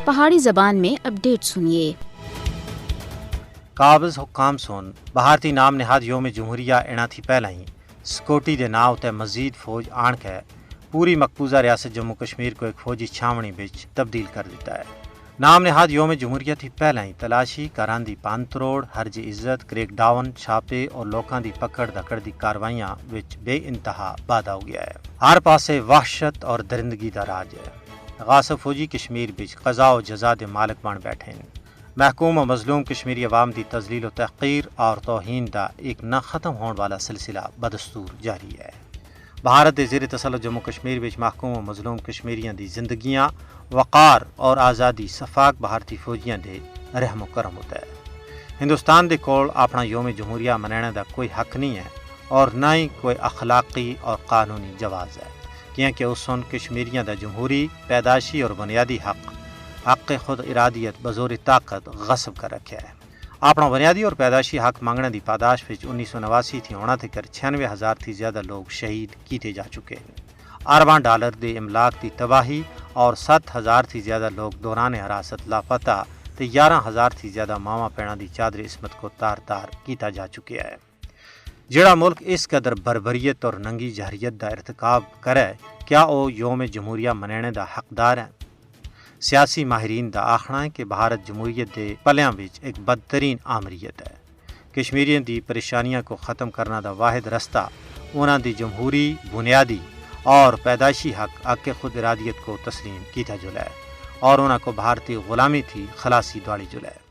پہاڑی زبان میں اپڈیٹ سنیے۔ قابض حکام سن بھارتی نام نہاد یوم جمہوریہ اینا تھی پہلا ہی سکوٹی دے ناؤ تے مزید فوج آن کے پوری مقبوضہ ریاست جموں کشمیر کو ایک فوجی چھاونی بچ تبدیل کر دیتا ہے۔ نام نہاد یوم جمہوریہ تھی پہلا ہی تلاشی کاران دی پان تروڑ ہرج عزت کریک ڈاؤن چھاپے اور لوکاں دی پکڑ دکڑ دی کاروائیاں وچ بے انتہا بادہ ہو گیا ہے۔ ہر پاسے وحشت اور درندگی دا راج ہے۔ غاصب فوجی کشمیر بچ قضاء و جزا دے مالک بن بیٹھے ہیں۔ محکوم و مظلوم کشمیری عوام دی تذلیل و تحقیر اور توہین دا ایک نہ ختم ہون والا سلسلہ بدستور جاری ہے۔ بھارت دے زیر تسلط جموں کشمیر وچ محکوم و مظلوم کشمیریاں دی زندگیاں وقار اور آزادی صفاق بھارتی فوجیاں دے رحم و کرم ہوتا ہے۔ ہندوستان دے کول اپنا یوم جمہوریہ منانے دا کوئی حق نہیں ہے اور نہ ہی کوئی اخلاقی اور قانونی جواز ہے، کیونکہ اس سن کشمیریاں دا جمہوری پیدائشی اور بنیادی حق خود ارادیت بزور طاقت غصب کر رکھا ہے۔ اپنا بنیادی اور پیدائشی حق مانگنے دی پاداش وچ 1989 تھی ہونا تک 96,000 تھی زیادہ لوگ شہید کیتے جا چکے ہیں۔ ارباں ڈالر دے املاک دی تباہی اور 7,000 تھی زیادہ لوگ دوران حراست لاپتہ تے 11,000 تھی زیادہ ماواں پیڑاں دی چادر عصمت کو تار تار کیتا جا چکیا ہے۔ جڑا ملک اس قدر بربریت اور ننگی جہریت دا ارتکاب کرے کیا او یوم جمہوریہ منانے دا حقدار ہے؟ سیاسی ماہرین دا آخنا ہے کہ بھارت جمہوریت دے پلیاں وچ ایک بدترین آمریت ہے۔ کشمیریوں دی پریشانیاں کو ختم کرنا دا واحد رستہ انہاں دی جمہوری بنیادی اور پیدائشی حق خود ارادیت کو تسلیم کیتا جلا ہے اور انہاں کو بھارتی غلامی تھی خلاصی دوڑی جلا ہے۔